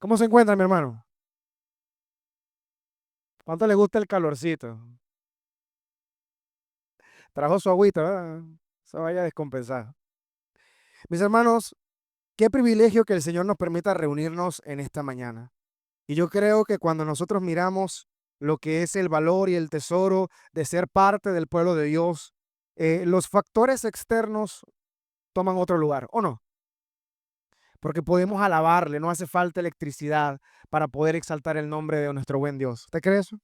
¿Cómo se encuentra, mi hermano? ¿Cuánto le gusta el calorcito? Trajo su agüita, ¿verdad? Se vaya a descompensar. Mis hermanos, qué privilegio que el Señor nos permita reunirnos en esta mañana. Y yo creo que cuando nosotros miramos lo que es el valor y el tesoro de ser parte del pueblo de Dios, los factores externos toman otro lugar, ¿o no? Porque podemos alabarle, no hace falta electricidad para poder exaltar el nombre de nuestro buen Dios. ¿Usted cree eso?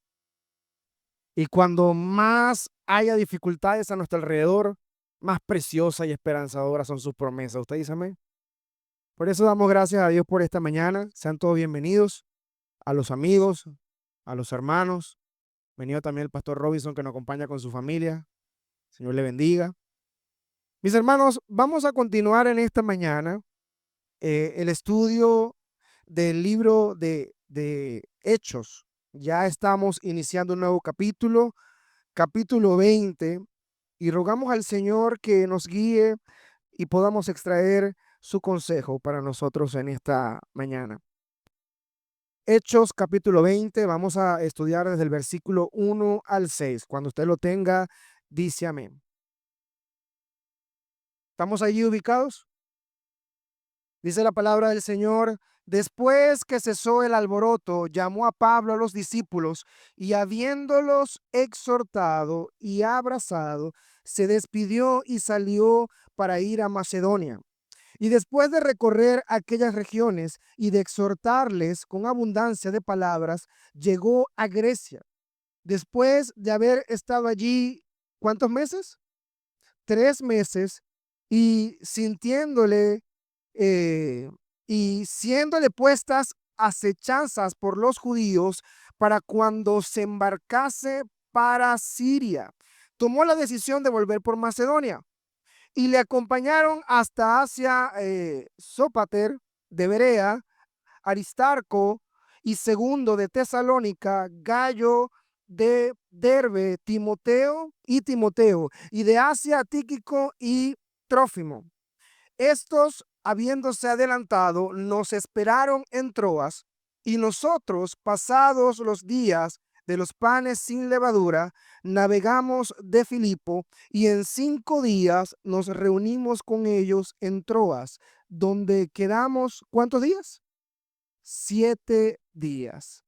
Y cuando más haya dificultades a nuestro alrededor, más preciosa y esperanzadora son sus promesas. ¿Usted dice amén? Por eso damos gracias a Dios por esta mañana. Sean todos bienvenidos, a los amigos, a los hermanos. Venido también el pastor Robinson que nos acompaña con su familia. Señor le bendiga. Mis hermanos, vamos a continuar en esta mañana el estudio del libro de Hechos. Ya estamos iniciando un nuevo capítulo, capítulo 20. Y rogamos al Señor que nos guíe y podamos extraer su consejo para nosotros en esta mañana. Hechos capítulo 20, vamos a estudiar desde el versículo 1 al 6. Cuando usted lo tenga, dice amén. ¿Estamos allí ubicados? Dice la palabra del Señor: después que cesó el alboroto, llamó a Pablo a los discípulos y habiéndolos exhortado y abrazado, se despidió y salió para ir a Macedonia. Y después de recorrer aquellas regiones y de exhortarles con abundancia de palabras, llegó a Grecia. Después de haber estado allí, ¿cuántos meses? 3 meses, y sintiéndole eh, y siéndole puestas acechanzas por los judíos para cuando se embarcase para Siria, tomó la decisión de volver por Macedonia y le acompañaron hasta Asia, Sópater de Berea, Aristarco y Segundo de Tesalónica, Gallo de Derbe, Timoteo, y de Asia, Tíquico y Trófimo. Estos, habiéndose adelantado, nos esperaron en Troas, y nosotros, pasados los días de los panes sin levadura, navegamos de Filipo, y en 5 días nos reunimos con ellos en Troas, donde quedamos, ¿cuántos días? 7 días.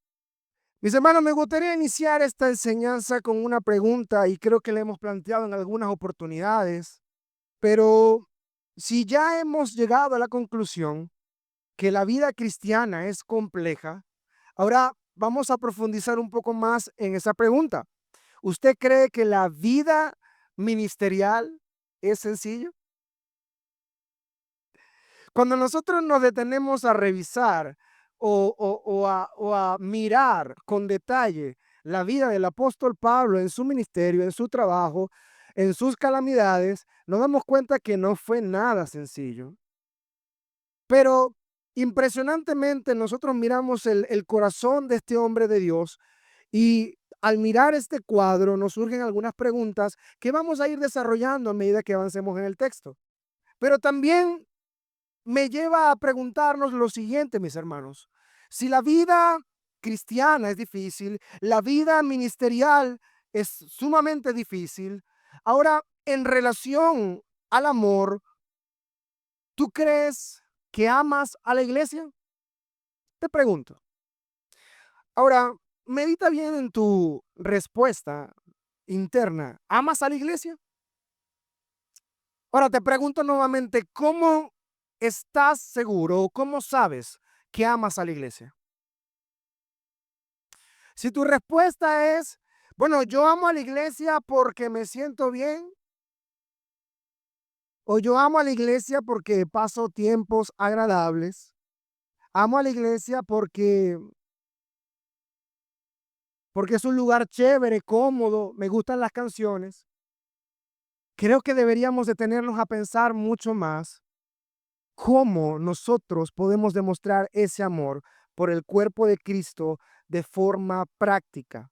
Mis hermanos, me gustaría iniciar esta enseñanza con una pregunta, y creo que la hemos planteado en algunas oportunidades. Pero si ya hemos llegado a la conclusión que la vida cristiana es compleja, ahora vamos a profundizar un poco más en esa pregunta. ¿Usted cree que la vida ministerial es sencillo? Cuando nosotros nos detenemos a revisar o a mirar con detalle la vida del apóstol Pablo en su ministerio, en su trabajo, en sus calamidades, nos damos cuenta que no fue nada sencillo. Pero impresionantemente nosotros miramos el corazón de este hombre de Dios, y al mirar este cuadro nos surgen algunas preguntas que vamos a ir desarrollando a medida que avancemos en el texto. Pero también me lleva a preguntarnos lo siguiente, mis hermanos: si la vida cristiana es difícil, la vida ministerial es sumamente difícil, ahora en relación al amor, ¿tú crees que amas a la iglesia? Te pregunto. Ahora, medita bien en tu respuesta interna. ¿Amas a la iglesia? Ahora te pregunto nuevamente, ¿cómo estás seguro o cómo sabes que amas a la iglesia? Si tu respuesta es, bueno, yo amo a la iglesia porque me siento bien, o yo amo a la iglesia porque paso tiempos agradables, amo a la iglesia porque es un lugar chévere, cómodo, me gustan las canciones. Creo que deberíamos detenernos a pensar mucho más cómo nosotros podemos demostrar ese amor por el cuerpo de Cristo de forma práctica.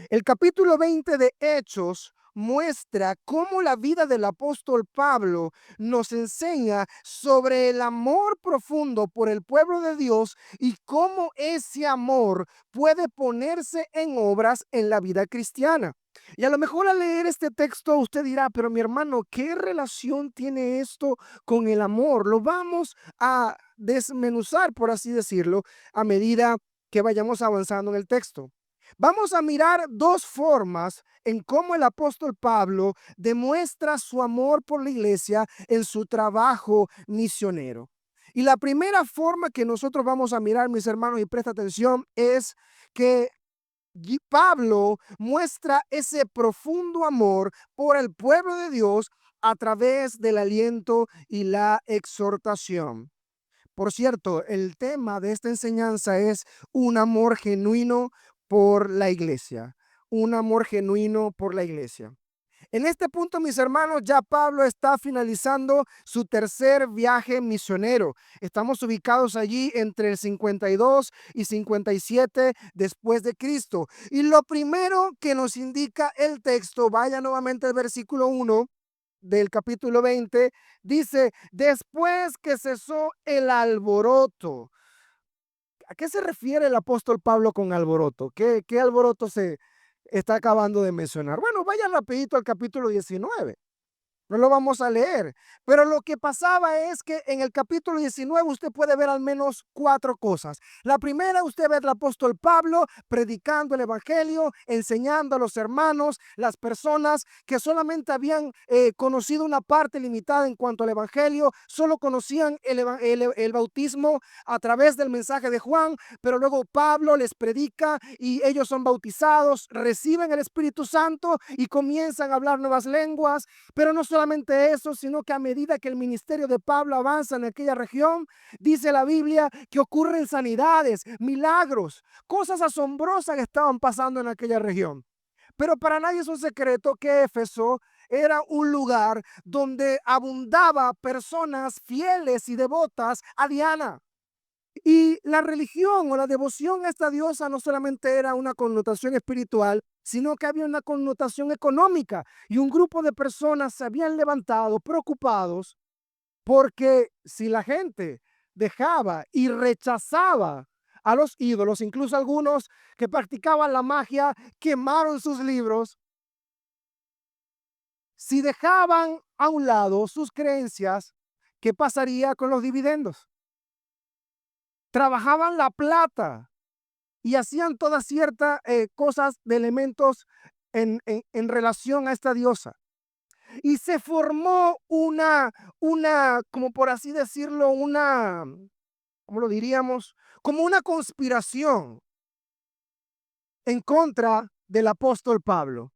El capítulo 20 de Hechos muestra cómo la vida del apóstol Pablo nos enseña sobre el amor profundo por el pueblo de Dios y cómo ese amor puede ponerse en obras en la vida cristiana. Y a lo mejor al leer este texto usted dirá, pero mi hermano, ¿qué relación tiene esto con el amor? Lo vamos a desmenuzar, por así decirlo, a medida que vayamos avanzando en el texto. Vamos a mirar dos formas en cómo el apóstol Pablo demuestra su amor por la iglesia en su trabajo misionero. Y la primera forma que nosotros vamos a mirar, mis hermanos, y presta atención, es que Pablo muestra ese profundo amor por el pueblo de Dios a través del aliento y la exhortación. Por cierto, el tema de esta enseñanza es un amor genuino por la iglesia, un amor genuino por la iglesia. En este punto, mis hermanos, ya Pablo está finalizando su tercer viaje misionero. Estamos ubicados allí entre el 52 y 57 después de Cristo. Y lo primero que nos indica el texto, vaya nuevamente al versículo 1 del capítulo 20, dice, después que cesó el alboroto. ¿A qué se refiere el apóstol Pablo con alboroto? ¿Qué alboroto se está acabando de mencionar? Bueno, vaya rapidito al capítulo 19. No lo vamos a leer, pero lo que pasaba es que en el capítulo 19 usted puede ver al menos cuatro cosas. La primera, usted ve al apóstol Pablo predicando el evangelio, enseñando a los hermanos, las personas que solamente habían conocido una parte limitada en cuanto al evangelio, solo conocían el bautismo a través del mensaje de Juan, pero luego Pablo les predica y ellos son bautizados, reciben el Espíritu Santo y comienzan a hablar nuevas lenguas. Pero no solamente eso, sino que a medida que el ministerio de Pablo avanza en aquella región, dice la Biblia que ocurren sanidades, milagros, cosas asombrosas que estaban pasando en aquella región. Pero para nadie es un secreto que Éfeso era un lugar donde abundaba personas fieles y devotas a Diana. Y la religión o la devoción a esta diosa no solamente era una connotación espiritual, sino que había una connotación económica. Y un grupo de personas se habían levantado preocupados porque si la gente dejaba y rechazaba a los ídolos, incluso algunos que practicaban la magia quemaron sus libros, si dejaban a un lado sus creencias, ¿qué pasaría con los dividendos? Trabajaban la plata y hacían todas ciertas cosas de elementos en relación a esta diosa. Y se formó como por así decirlo, ¿cómo lo diríamos? Como una conspiración en contra del apóstol Pablo.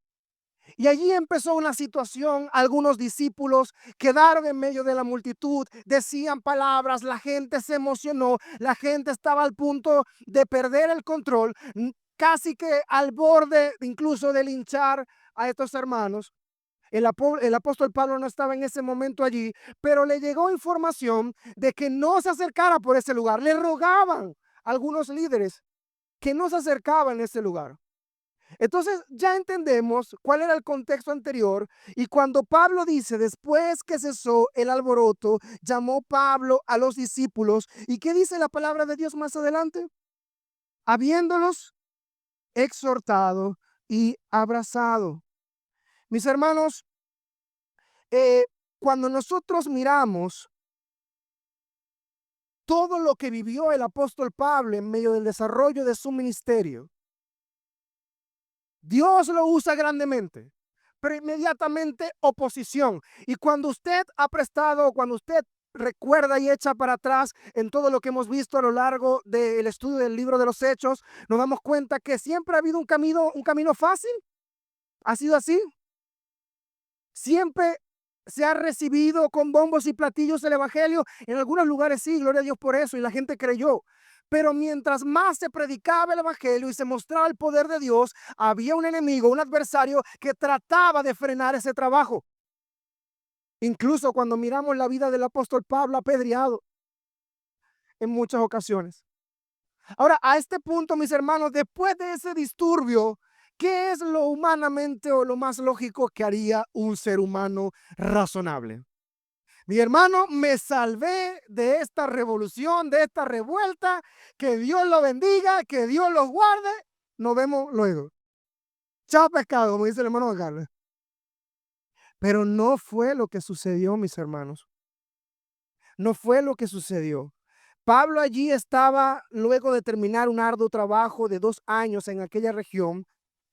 Y allí empezó una situación, algunos discípulos quedaron en medio de la multitud, decían palabras, la gente se emocionó, la gente estaba al punto de perder el control, casi que al borde incluso de linchar a estos hermanos. El apóstol Pablo no estaba en ese momento allí, pero le llegó información de que no se acercara por ese lugar. Le rogaban a algunos líderes que no se acercaban a ese lugar. Entonces ya entendemos cuál era el contexto anterior y cuando Pablo dice, después que cesó el alboroto, llamó Pablo a los discípulos. ¿Y qué dice la palabra de Dios más adelante? Habiéndolos exhortado y abrazado. Mis hermanos, eh, cuando nosotros miramos todo lo que vivió el apóstol Pablo en medio del desarrollo de su ministerio, Dios lo usa grandemente, pero inmediatamente oposición. Y cuando usted ha prestado, cuando usted recuerda y echa para atrás en todo lo que hemos visto a lo largo del estudio del libro de los Hechos, nos damos cuenta que siempre ha habido un camino fácil. ¿Ha sido así? Siempre se ha recibido con bombos y platillos el evangelio. En algunos lugares sí, gloria a Dios por eso, y la gente creyó. Pero mientras más se predicaba el evangelio y se mostraba el poder de Dios, había un enemigo, un adversario que trataba de frenar ese trabajo. Incluso cuando miramos la vida del apóstol Pablo apedreado en muchas ocasiones. Ahora, a este punto, mis hermanos, después de ese disturbio ¿Qué es lo humanamente o lo más lógico que haría un ser humano razonable? Mi hermano, me salvé de esta revolución, de esta revuelta. Que Dios lo bendiga, que Dios los guarde. Nos vemos luego. Chao pescado, como dice el hermano Carlos. Pero no fue lo que sucedió, mis hermanos. No fue lo que sucedió. Pablo allí estaba luego de terminar un arduo trabajo de 2 años en aquella región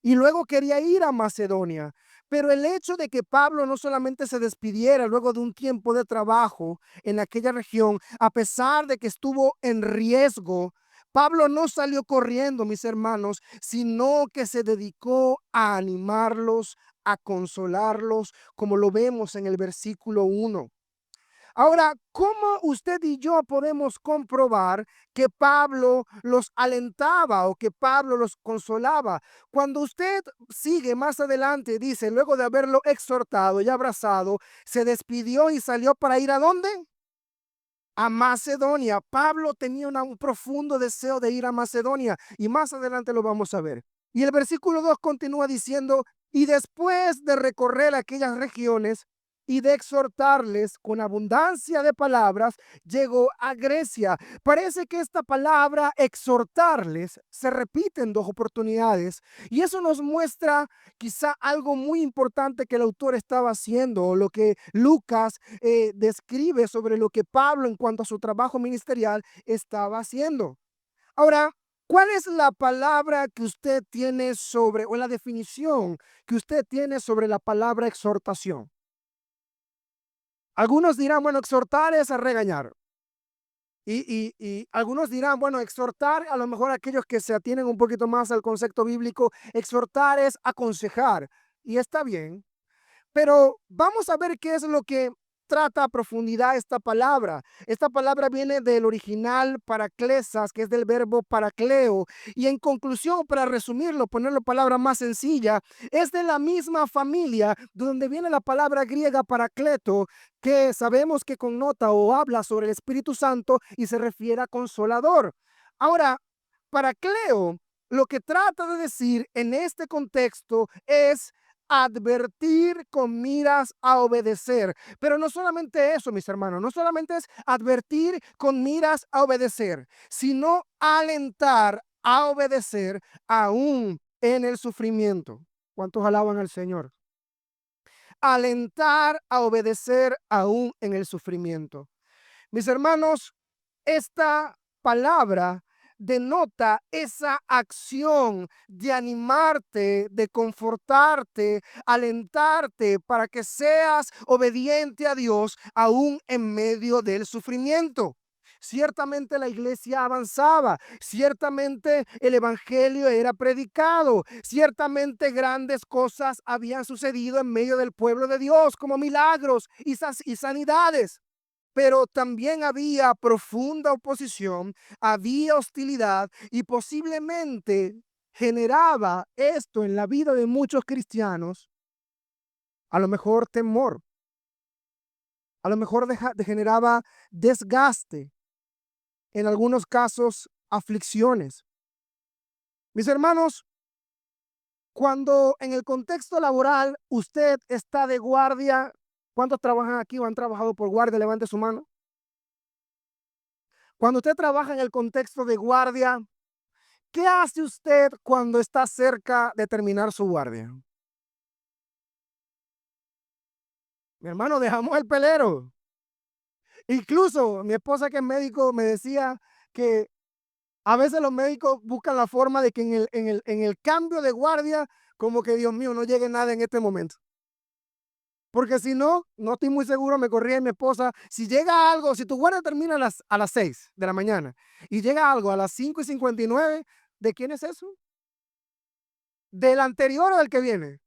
y luego quería ir a Macedonia. Pero el hecho de que Pablo no solamente se despidiera luego de un tiempo de trabajo en aquella región, a pesar de que estuvo en riesgo, Pablo no salió corriendo, mis hermanos, sino que se dedicó a animarlos, a consolarlos, como lo vemos en el versículo 1. Ahora, ¿cómo usted y yo podemos comprobar que Pablo los alentaba o que Pablo los consolaba? Cuando usted sigue más adelante, dice, luego de haberlo exhortado y abrazado, se despidió y salió para ir ¿a dónde? A Macedonia. Pablo tenía un profundo deseo de ir a Macedonia y más adelante lo vamos a ver. Y el versículo 2 continúa diciendo, y después de recorrer aquellas regiones y de exhortarles con abundancia de palabras, llegó a Grecia. Parece que esta palabra exhortarles se repite en 2 oportunidades y eso nos muestra quizá algo muy importante que el autor estaba haciendo o lo que Lucas describe sobre lo que Pablo en cuanto a su trabajo ministerial estaba haciendo. Ahora, ¿cuál es la palabra que usted tiene sobre, o la definición que usted tiene sobre la palabra exhortación? Algunos dirán, bueno, exhortar es a regañar. Y algunos dirán, bueno, exhortar, a lo mejor aquellos que se atienen un poquito más al concepto bíblico, exhortar es aconsejar. Y está bien. Pero vamos a ver qué es lo que trata a profundidad esta palabra. Esta palabra viene del original paraclesas, que es del verbo paracleo. Y en conclusión, para resumirlo, ponerlo palabra más sencilla, es de la misma familia donde viene la palabra griega paracleto, que sabemos que connota o habla sobre el Espíritu Santo y se refiere a consolador. Ahora, paracleo, lo que trata de decir en este contexto es advertir con miras a obedecer. Pero no solamente eso, mis hermanos, no solamente es advertir con miras a obedecer, sino alentar a obedecer aún en el sufrimiento. ¿Cuántos alaban al Señor? Alentar a obedecer aún en el sufrimiento. Mis hermanos, esta palabra denota esa acción de animarte, de confortarte, alentarte para que seas obediente a Dios aún en medio del sufrimiento. Ciertamente la iglesia avanzaba, ciertamente el evangelio era predicado, ciertamente grandes cosas habían sucedido en medio del pueblo de Dios, como milagros y sanidades. Pero también había profunda oposición, había hostilidad y posiblemente generaba esto en la vida de muchos cristianos, a lo mejor temor, a lo mejor generaba desgaste, en algunos casos aflicciones. Mis hermanos, cuando en el contexto laboral usted está de guardia, ¿cuántos trabajan aquí o han trabajado por guardia? Levante su mano. Cuando usted trabaja en el contexto de guardia, ¿qué hace usted cuando está cerca de terminar su guardia? Mi hermano, dejamos el pelero. Incluso mi esposa, que es médico, me decía que a veces los médicos buscan la forma de que en el cambio de guardia, como que Dios mío, no llegue nada en este momento. Porque si no, no estoy muy seguro, me corría mi esposa, si llega algo, si tu guardia termina a las 6 de la mañana y llega algo a las 5:59, ¿de quién es eso? ¿Del anterior o del que viene?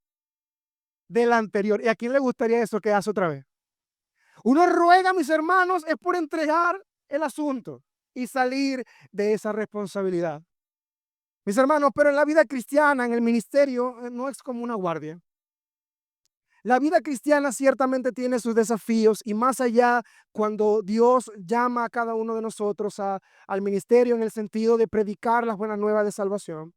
Del anterior. ¿Y a quién le gustaría eso que hace otra vez? Uno ruega, mis hermanos, es por entregar el asunto y salir de esa responsabilidad. Mis hermanos, pero en la vida cristiana, en el ministerio, no es como una guardia. La vida cristiana ciertamente tiene sus desafíos y más allá, cuando Dios llama a cada uno de nosotros al ministerio en el sentido de predicar las buenas nuevas de salvación,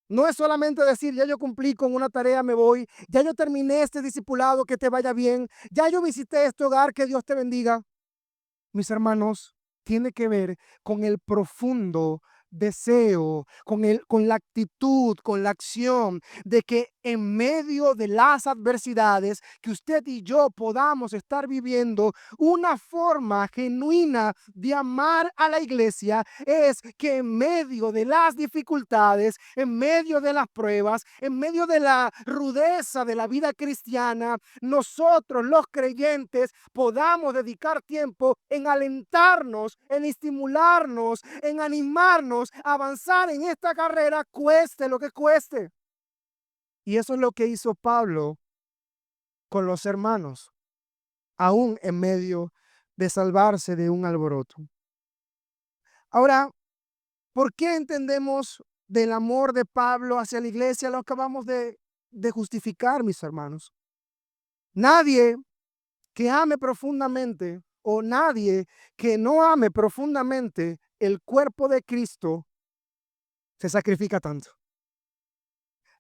No es solamente decir, ya yo cumplí con una tarea, me voy, ya yo terminé este discipulado, que te vaya bien, ya yo visité este hogar, que Dios te bendiga. Mis hermanos, tiene que ver con el profundo deseo, con la actitud, con la acción de que en medio de las adversidades que usted y yo podamos estar viviendo, una forma genuina de amar a la iglesia es que en medio de las dificultades, en medio de las pruebas, en medio de la rudeza de la vida cristiana, nosotros los creyentes podamos dedicar tiempo en alentarnos, en estimularnos, en animarnos a avanzar en esta carrera, cueste lo que cueste. Y eso es lo que hizo Pablo con los hermanos, aún en medio de salvarse de un alboroto. Ahora, ¿por qué entendemos del amor de Pablo hacia la iglesia? Lo acabamos de justificar, mis hermanos. Nadie que ame profundamente o nadie que no ame profundamente el cuerpo de Cristo se sacrifica tanto.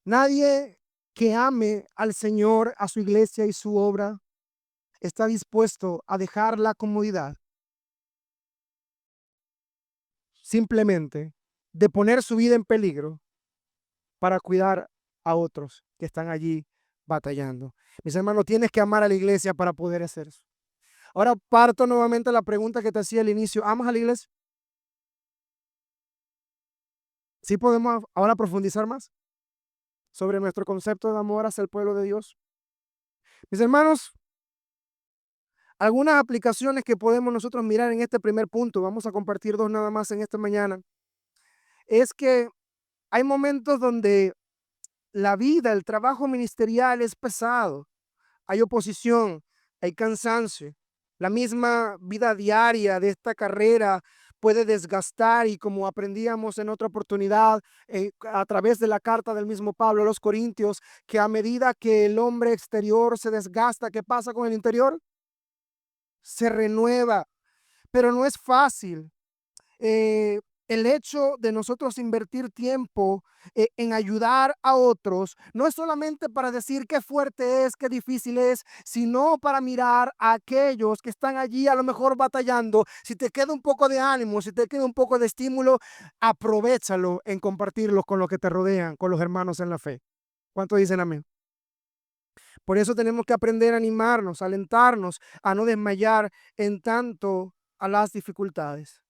Nadie que ame al Señor, a su iglesia y su obra, está dispuesto a dejar la comodidad simplemente de poner su vida en peligro para cuidar a otros que están allí batallando. Mis hermanos, tienes que amar a la iglesia para poder hacer eso. Ahora parto nuevamente la pregunta que te hacía al inicio. ¿Amas a la iglesia? ¿Sí podemos ahora profundizar más sobre nuestro concepto de amor hacia el pueblo de Dios? Mis hermanos, algunas aplicaciones que podemos nosotros mirar en este primer punto, vamos a compartir dos nada más en esta mañana, es que hay momentos donde la vida, el trabajo ministerial es pesado, hay oposición, hay cansancio. La misma vida diaria de esta carrera puede desgastar y como aprendíamos en otra oportunidad a través de la carta del mismo Pablo a los Corintios, que a medida que el hombre exterior se desgasta, ¿qué pasa con el interior? Se renueva, pero no es fácil. eh, el hecho de nosotros invertir tiempo en ayudar a otros, no es solamente para decir qué fuerte es, qué difícil es, sino para mirar a aquellos que están allí a lo mejor batallando. Si te queda un poco de ánimo, si te queda un poco de estímulo, aprovéchalo en compartirlo con los que te rodean, con los hermanos en la fe. ¿Cuánto dicen amén? Por eso tenemos que aprender a animarnos, a alentarnos, a no desmayar en tanto a las dificultades.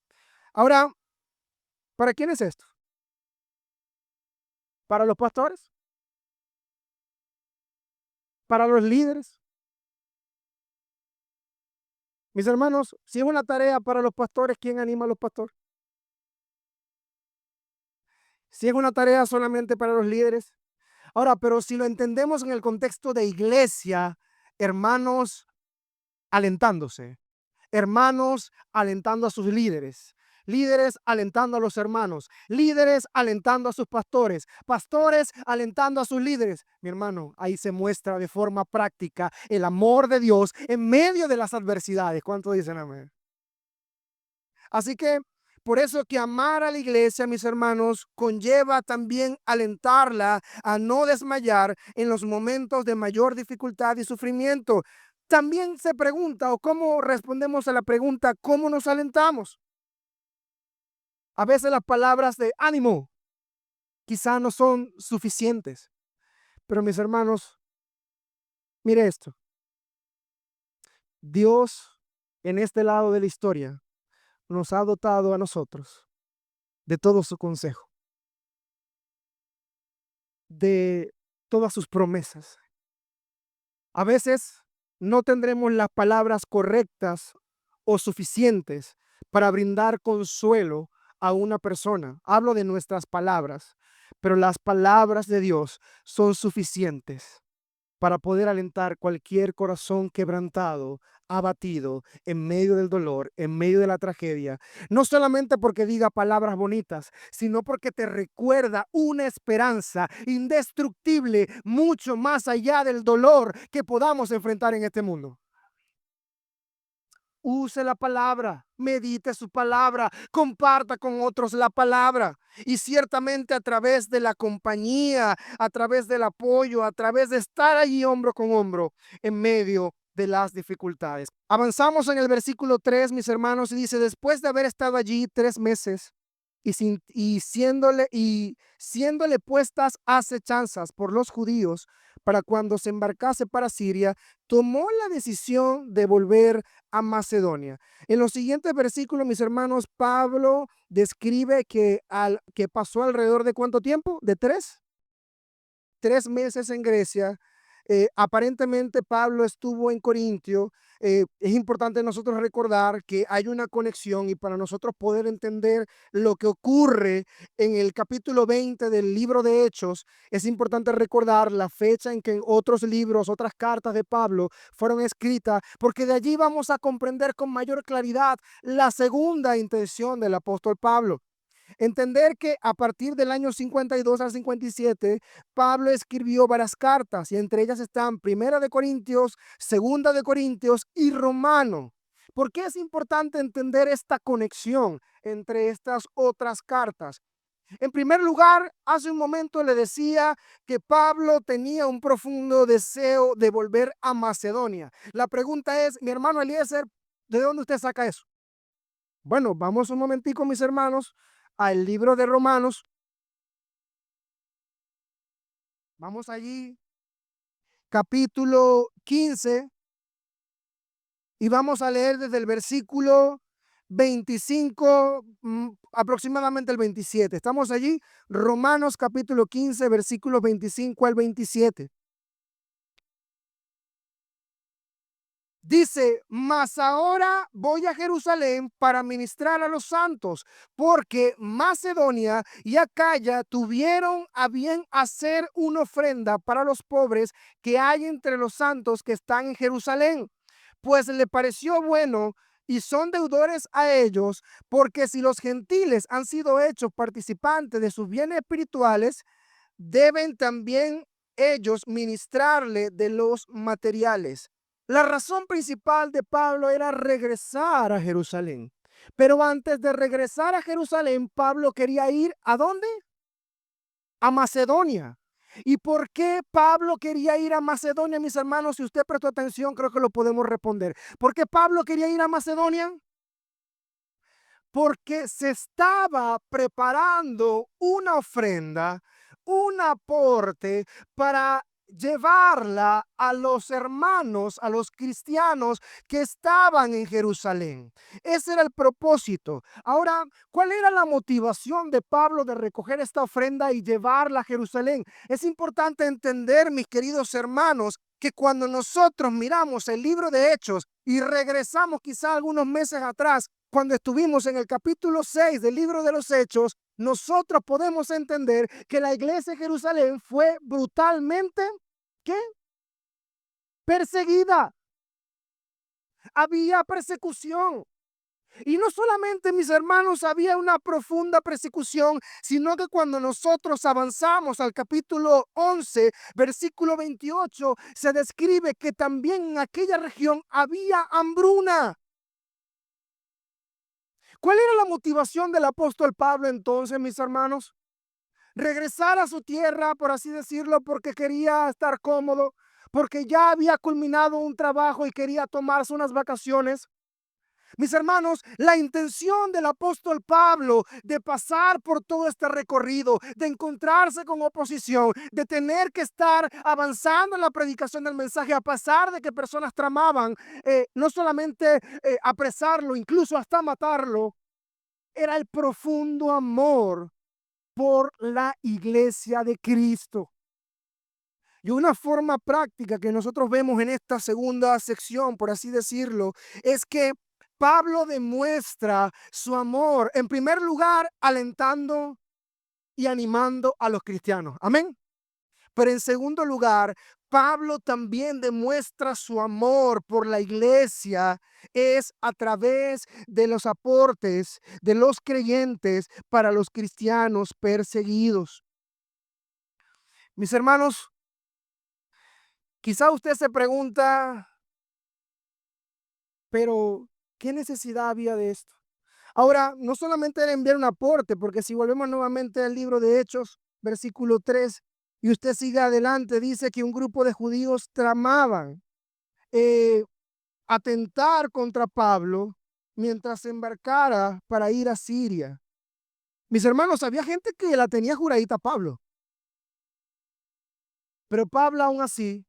Ahora, ¿para quién es esto? ¿Para los pastores? ¿Para los líderes? Mis hermanos, si es una tarea para los pastores, ¿quién anima a los pastores? Si es una tarea solamente para los líderes. Ahora, pero si lo entendemos en el contexto de iglesia, hermanos alentándose, hermanos alentando a sus líderes, líderes alentando a los hermanos, líderes alentando a sus pastores, pastores alentando a sus líderes. Mi hermano, ahí se muestra de forma práctica el amor de Dios en medio de las adversidades. ¿Cuánto dicen amén? Así que por eso que amar a la iglesia, mis hermanos, conlleva también alentarla a no desmayar en los momentos de mayor dificultad y sufrimiento. También se pregunta, o cómo respondemos a la pregunta, ¿cómo nos alentamos? A veces las palabras de ánimo quizá no son suficientes, pero mis hermanos, mire esto, Dios en este lado de la historia nos ha dotado a nosotros de todo su consejo, de todas sus promesas. A veces no tendremos las palabras correctas o suficientes para brindar consuelo a una persona. Hablo de nuestras palabras, pero las palabras de Dios son suficientes para poder alentar cualquier corazón quebrantado, abatido, en medio del dolor, en medio de la tragedia. No solamente porque diga palabras bonitas, sino porque te recuerda una esperanza indestructible, mucho más allá del dolor que podamos enfrentar en este mundo. use la palabra, medite su palabra, comparta con otros la palabra. Y ciertamente a través de la compañía, a través del apoyo, a través de estar allí hombro con hombro en medio de las dificultades. Avanzamos en el versículo 3, mis hermanos, y dice, después de haber estado allí 3 meses y siéndole puestas acechanzas por los judíos para cuando se embarcase para Siria, tomó la decisión de volver a Macedonia. En los siguientes versículos, mis hermanos, Pablo describe que pasó alrededor de ¿cuánto tiempo? ¿De 3 meses en Grecia? Aparentemente Pablo estuvo en Corintio. Es importante nosotros recordar que hay una conexión, y para nosotros poder entender lo que ocurre en el capítulo 20 del libro de Hechos, es importante recordar la fecha en que en otros libros, otras cartas de Pablo fueron escritas, porque de allí vamos a comprender con mayor claridad la segunda intención del apóstol Pablo. Entender que a partir del año 52 al 57, Pablo escribió varias cartas, y entre ellas están Primera de Corintios, Segunda de Corintios y Romano. ¿Por qué es importante entender esta conexión entre estas otras cartas? En primer lugar, hace un momento le decía que Pablo tenía un profundo deseo de volver a Macedonia. La pregunta es, mi hermano Eliezer, ¿de dónde usted saca eso? Bueno, vamos un momentico, mis hermanos, al libro de Romanos. Vamos allí, capítulo 15, y vamos a leer desde el versículo 25, aproximadamente el 27. Estamos allí, Romanos capítulo 15, versículos 25 al 27. Dice, mas ahora voy a Jerusalén para ministrar a los santos, porque Macedonia y Acaya tuvieron a bien hacer una ofrenda para los pobres que hay entre los santos que están en Jerusalén, pues le pareció bueno, y son deudores a ellos, porque si los gentiles han sido hechos participantes de sus bienes espirituales, deben también ellos ministrarle de los materiales. La razón principal de Pablo era regresar a Jerusalén. Pero antes de regresar a Jerusalén, Pablo quería ir ¿a dónde? A Macedonia. ¿Y por qué Pablo quería ir a Macedonia, mis hermanos? Si usted prestó atención, creo que lo podemos responder. ¿Por qué Pablo quería ir a Macedonia? Porque se estaba preparando una ofrenda, un aporte para llevarla a los hermanos, a los cristianos que estaban en Jerusalén. Ese era el propósito. Ahora, ¿cuál era la motivación de Pablo de recoger esta ofrenda y llevarla a Jerusalén? Es importante entender, mis queridos hermanos, que cuando nosotros miramos el libro de Hechos y regresamos quizá algunos meses atrás, cuando estuvimos en el capítulo 6 del libro de los Hechos, nosotros podemos entender que la iglesia de Jerusalén fue brutalmente, ¿qué? Perseguida. Había persecución. Y no solamente, mis hermanos, había una profunda persecución, sino que cuando nosotros avanzamos al capítulo 11, versículo 28, se describe que también en aquella región había hambruna. ¿Cuál era la motivación del apóstol Pablo entonces, mis hermanos? Regresar a su tierra, por así decirlo, porque quería estar cómodo, porque ya había culminado un trabajo y quería tomarse unas vacaciones. Mis hermanos, la intención del apóstol Pablo de pasar por todo este recorrido, de encontrarse con oposición, de tener que estar avanzando en la predicación del mensaje, a pesar de que personas tramaban, no solamente apresarlo, incluso hasta matarlo, era el profundo amor por la iglesia de Cristo. Y una forma práctica que nosotros vemos en esta segunda sección, por así decirlo, es que Pablo demuestra su amor, en primer lugar, alentando y animando a los cristianos. Amén. Pero en segundo lugar, Pablo también demuestra su amor por la iglesia es a través de los aportes de los creyentes para los cristianos perseguidos. Mis hermanos, quizá usted se pregunta, pero ¿Qué necesidad había de esto? Ahora, no solamente era enviar un aporte, porque si volvemos nuevamente al libro de Hechos, versículo 3, y usted sigue adelante, dice que un grupo de judíos tramaban eh, atentar contra Pablo mientras se embarcara para ir a Siria. Mis hermanos, había gente que la tenía juradita a Pablo, pero Pablo aún así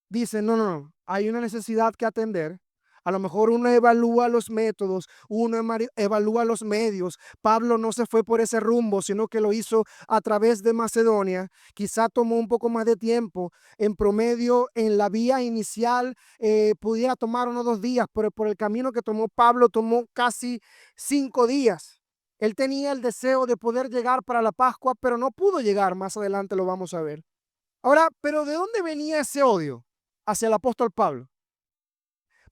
dice, no, no, no, hay una necesidad que atender. A lo mejor uno evalúa los métodos, uno evalúa los medios. Pablo no se fue por ese rumbo, sino que lo hizo a través de Macedonia. Quizá tomó un poco más de tiempo. En promedio, en la vía inicial, pudiera tomar 1 o 2 días, pero por el camino que tomó Pablo, tomó casi 5 días. Él tenía el deseo de poder llegar para la Pascua, pero no pudo llegar. Más adelante lo vamos a ver. Ahora, ¿pero de dónde venía ese odio hacia el apóstol Pablo?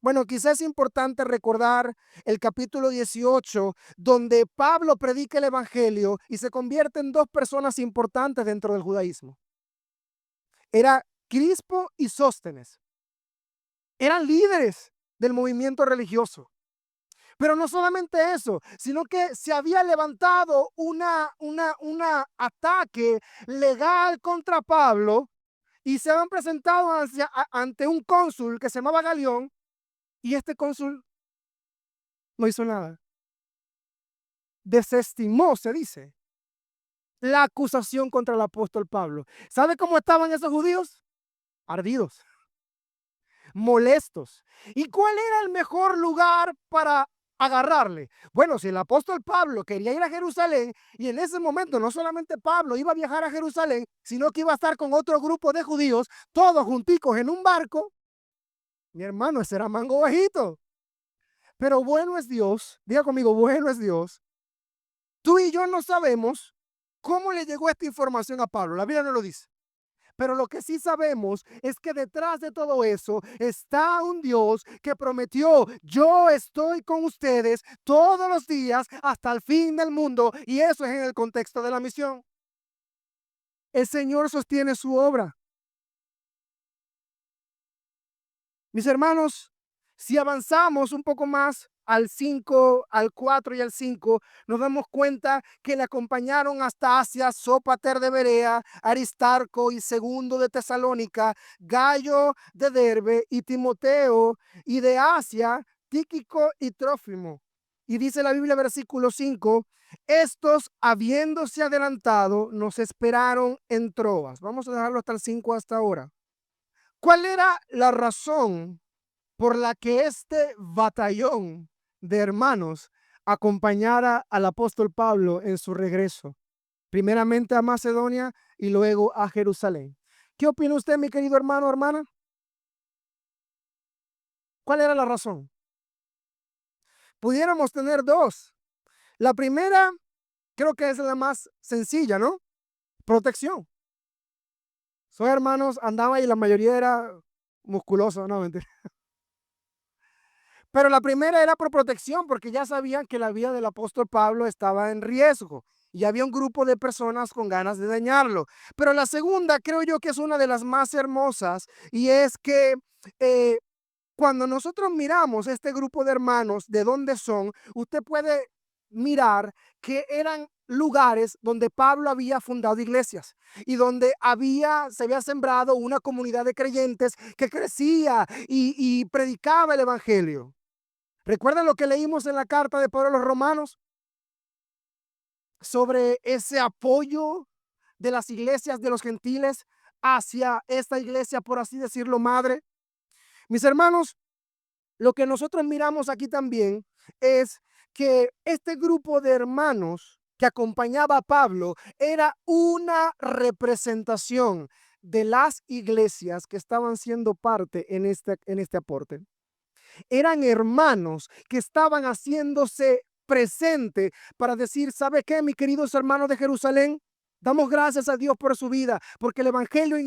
Bueno, quizás es importante recordar el capítulo 18, donde Pablo predica el evangelio y se convierte en 2 personas importantes dentro del judaísmo. Era Crispo y Sóstenes. Eran líderes del movimiento religioso. Pero no solamente eso, sino que se había levantado una ataque legal contra Pablo y se habían presentado ante un cónsul que se llamaba Galión, y este cónsul no hizo nada. Desestimó, se dice, la acusación contra el apóstol Pablo. ¿Sabe cómo estaban esos judíos? Ardidos, molestos. ¿Y cuál era el mejor lugar para agarrarle? Bueno, si el apóstol Pablo quería ir a Jerusalén, y en ese momento no solamente Pablo iba a viajar a Jerusalén, sino que iba a estar con otro grupo de judíos, todos junticos en un barco, mi hermano, ese era mango bajito. Pero bueno es Dios, diga conmigo, bueno es Dios. Tú y yo no sabemos cómo le llegó esta información a Pablo, la Biblia no lo dice. Pero lo que sí sabemos es que detrás de todo eso está un Dios que prometió, yo estoy con ustedes todos los días hasta el fin del mundo, y eso es en el contexto de la misión. El Señor sostiene su obra. Mis hermanos, si avanzamos un poco más al 5, al 4 y al 5, nos damos cuenta que le acompañaron hasta Asia Sópater de Berea, Aristarco y Segundo de Tesalónica, Gallo de Derbe y Timoteo, y de Asia, Tíquico y Trófimo. Y dice la Biblia, versículo 5, estos, habiéndose adelantado, nos esperaron en Troas. Vamos a dejarlo hasta el 5 hasta ahora. ¿Cuál era la razón por la que este batallón de hermanos acompañara al apóstol Pablo en su regreso? Primeramente a Macedonia y luego a Jerusalén. ¿Qué opina usted, mi querido hermano o hermana? ¿Cuál era la razón? Pudiéramos tener dos. La primera, creo que es la más sencilla, ¿no? Protección. Soy hermanos, andaba y la mayoría era musculoso, no, mentira. Pero la primera era por protección, porque ya sabían que la vida del apóstol Pablo estaba en riesgo y había un grupo de personas con ganas de dañarlo. Pero la segunda creo yo que es una de las más hermosas, y es que eh, cuando nosotros miramos este grupo de hermanos, de dónde son, usted puede mirar que eran lugares donde Pablo había fundado iglesias y donde se había sembrado una comunidad de creyentes que crecía y predicaba el evangelio. ¿Recuerdan lo que leímos en la carta de Pablo a los Romanos sobre ese apoyo de las iglesias de los gentiles hacia esta iglesia, por así decirlo, madre? Mis hermanos, lo que nosotros miramos aquí también es que este grupo de hermanos que acompañaba a Pablo era una representación de las iglesias que estaban siendo parte en este aporte. Eran hermanos que estaban haciéndose presente para decir, ¿sabe qué, mis queridos hermanos de Jerusalén? Damos gracias a Dios por su vida, porque el evangelio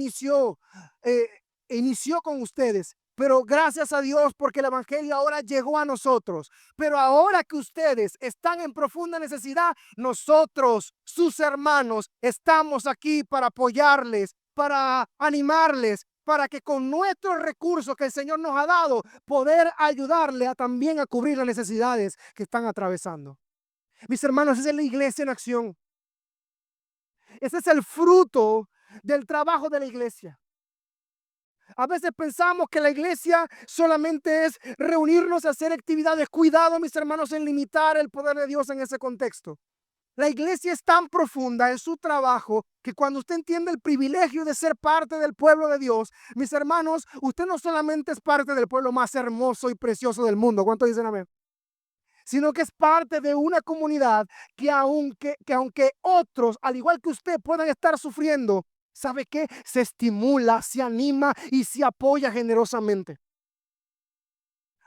eh, inició con ustedes. Pero gracias a Dios porque el evangelio ahora llegó a nosotros. Pero ahora que ustedes están en profunda necesidad, nosotros, sus hermanos, estamos aquí para apoyarles, para animarles, para que con nuestros recursos que el Señor nos ha dado, poder ayudarle a también a cubrir las necesidades que están atravesando. Mis hermanos, esa es la iglesia en acción. Ese es el fruto del trabajo de la iglesia. A veces pensamos que la iglesia solamente es reunirnos a hacer actividades. Cuidado, mis hermanos, en limitar el poder de Dios en ese contexto. La iglesia es tan profunda en su trabajo que cuando usted entiende el privilegio de ser parte del pueblo de Dios, mis hermanos, usted no solamente es parte del pueblo más hermoso y precioso del mundo. ¿Cuántos dicen amén? Sino que es parte de una comunidad que aunque otros, al igual que usted, puedan estar sufriendo, ¿sabe qué? Se estimula, se anima y se apoya generosamente.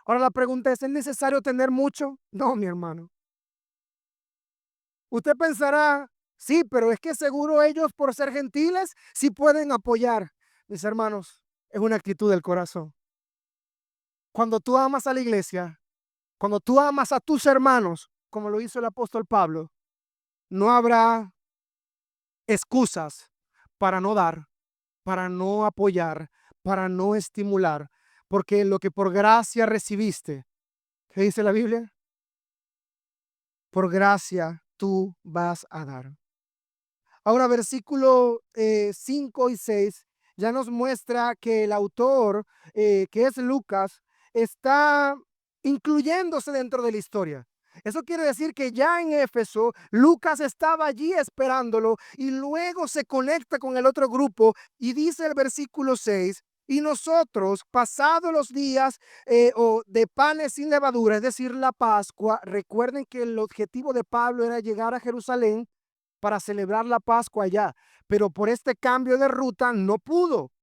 Ahora la pregunta ¿es necesario tener mucho? No, mi hermano. Usted pensará, sí, pero es que seguro ellos por ser gentiles sí pueden apoyar. Mis hermanos, es una actitud del corazón. Cuando tú amas a la iglesia, cuando tú amas a tus hermanos, como lo hizo el apóstol Pablo, no habrá excusas para no dar, para no apoyar, para no estimular, porque lo que por gracia recibiste, ¿qué dice la Biblia? Por gracia tú vas a dar. Ahora, versículo 5 y 6 ya nos muestra que el autor, que es Lucas, está incluyéndose dentro de la historia. Eso quiere decir que ya en Éfeso, Lucas estaba allí esperándolo y luego se conecta con el otro grupo y dice el versículo 6, y nosotros, pasados los días o de panes sin levadura, es decir, la Pascua, recuerden que el objetivo de Pablo era llegar a Jerusalén para celebrar la Pascua allá, pero por este cambio de ruta no pudo.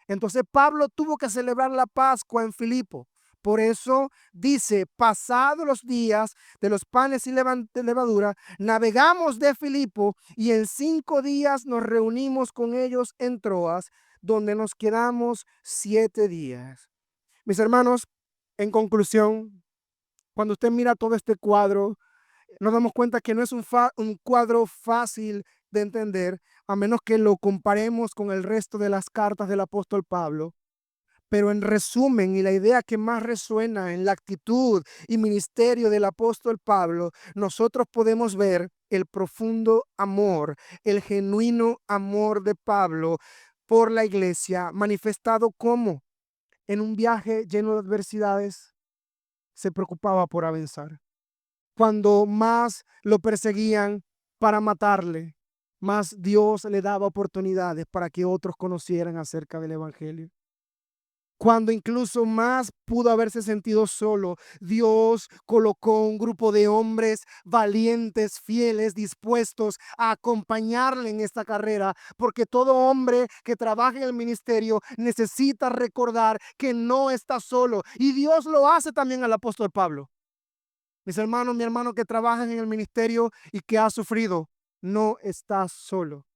Entonces Pablo tuvo que celebrar la Pascua en Filipo. Por eso dice, pasados los días de los panes sin levadura, navegamos de Filipo y en 5 días nos reunimos con ellos en Troas, donde nos quedamos 7 días. Mis hermanos, en conclusión, cuando usted mira todo este cuadro, nos damos cuenta que no es un cuadro fácil de entender, a menos que lo comparemos con el resto de las cartas del apóstol Pablo. Pero en resumen, y la idea que más resuena en la actitud y ministerio del apóstol Pablo, nosotros podemos ver el profundo amor, el genuino amor de Pablo por la iglesia, manifestado como en un viaje lleno de adversidades, se preocupaba por avanzar. Cuando más lo perseguían para matarle, más Dios le daba oportunidades para que otros conocieran acerca del evangelio. Cuando incluso más pudo haberse sentido solo, Dios colocó un grupo de hombres valientes, fieles, dispuestos a acompañarle en esta carrera, porque todo hombre que trabaja en el ministerio necesita recordar que no está solo. Y Dios lo hace también al apóstol Pablo. Mis hermanos, mi hermano que trabajan en el ministerio y que ha sufrido, no estás solo.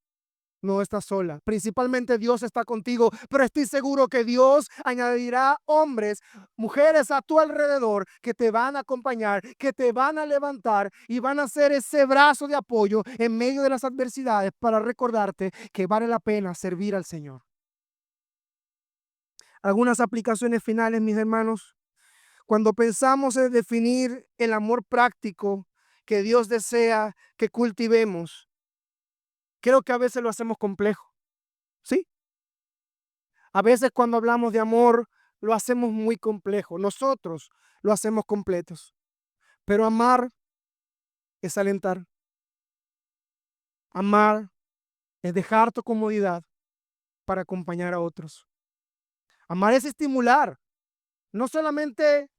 No estás sola. Principalmente Dios está contigo, pero estoy seguro que Dios añadirá hombres, mujeres a tu alrededor que te van a acompañar, que te van a levantar y van a ser ese brazo de apoyo en medio de las adversidades para recordarte que vale la pena servir al Señor. Algunas aplicaciones finales, mis hermanos. Cuando pensamos en definir el amor práctico que Dios desea que cultivemos, creo que a veces lo hacemos complejo, ¿sí? A veces cuando hablamos de amor, lo hacemos muy complejo. Nosotros lo hacemos completos. Pero amar es alentar. Amar es dejar tu comodidad para acompañar a otros. Amar es estimular, no solamente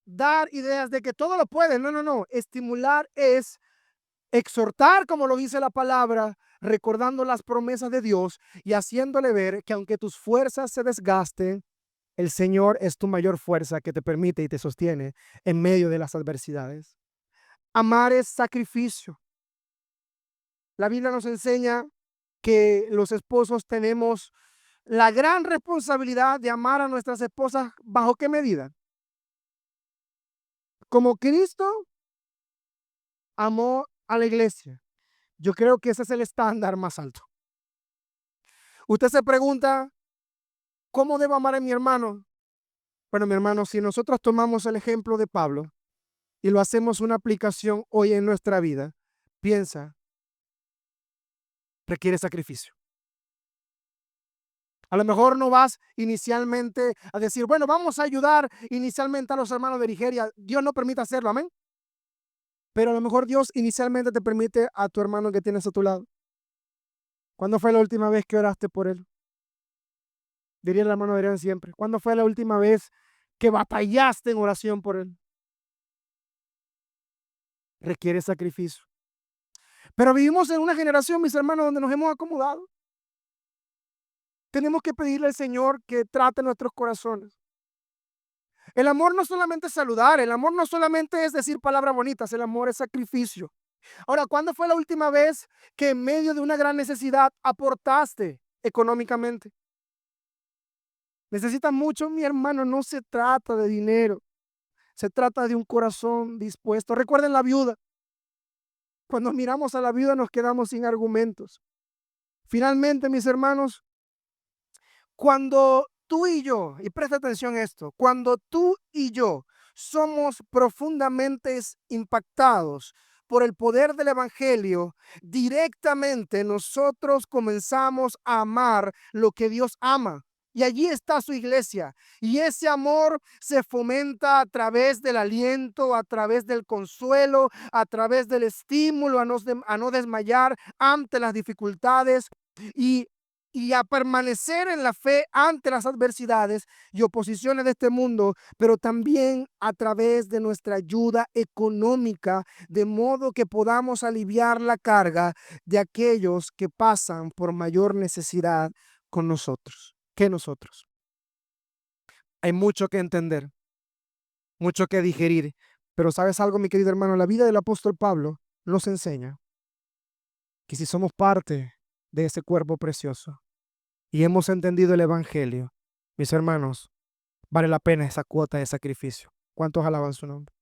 dar ideas de que todo lo puedes. No, no, no. Estimular es exhortar, como lo dice la palabra, recordando las promesas de Dios y haciéndole ver que aunque tus fuerzas se desgasten, el Señor es tu mayor fuerza que te permite y te sostiene en medio de las adversidades. Amar es sacrificio. La Biblia nos enseña que los esposos tenemos la gran responsabilidad de amar a nuestras esposas. ¿Bajo qué medida? Como Cristo amó a la iglesia. Yo creo que ese es el estándar más alto. Usted se pregunta, ¿Cómo debo amar a mi hermano? Bueno, mi hermano, si nosotros tomamos el ejemplo de Pablo y lo hacemos una aplicación hoy en nuestra vida, piensa, requiere sacrificio. A lo mejor no vas inicialmente a decir, bueno, vamos a ayudar inicialmente a los hermanos de Nigeria. Dios no permite hacerlo, amén. Pero a lo mejor Dios inicialmente te permite a tu hermano que tienes a tu lado. ¿Cuándo fue la última vez que oraste por él? Diría el hermano Adrián siempre. ¿Cuándo fue la última vez que batallaste en oración por él? Requiere sacrificio. Pero vivimos en una generación, mis hermanos, donde nos hemos acomodado. Tenemos que pedirle al Señor que trate nuestros corazones. El amor no solamente es saludar, el amor no solamente es decir palabras bonitas, el amor es sacrificio. Ahora, ¿cuándo fue la última vez que en medio de una gran necesidad aportaste económicamente? Necesitas mucho, mi hermano, no se trata de dinero, se trata de un corazón dispuesto. Recuerden la viuda. Cuando miramos a la viuda nos quedamos sin argumentos. Finalmente, mis hermanos, cuando tú y yo, y presta atención a esto, cuando tú y yo somos profundamente impactados por el poder del evangelio, directamente nosotros comenzamos a amar lo que Dios ama. Y allí está su iglesia. Y ese amor se fomenta a través del aliento, a través del consuelo, a través del estímulo a no desmayar ante las dificultades. Y y a permanecer en la fe ante las adversidades y oposiciones de este mundo, pero también a través de nuestra ayuda económica, de modo que podamos aliviar la carga de aquellos que pasan por mayor necesidad con nosotros, que nosotros. Hay mucho que entender, mucho que digerir, pero ¿sabes algo, mi querido hermano? La vida del apóstol Pablo nos enseña que si somos parte de ese cuerpo precioso, y hemos entendido el evangelio, mis hermanos, vale la pena esa cuota de sacrificio. ¿Cuántos alaban su nombre?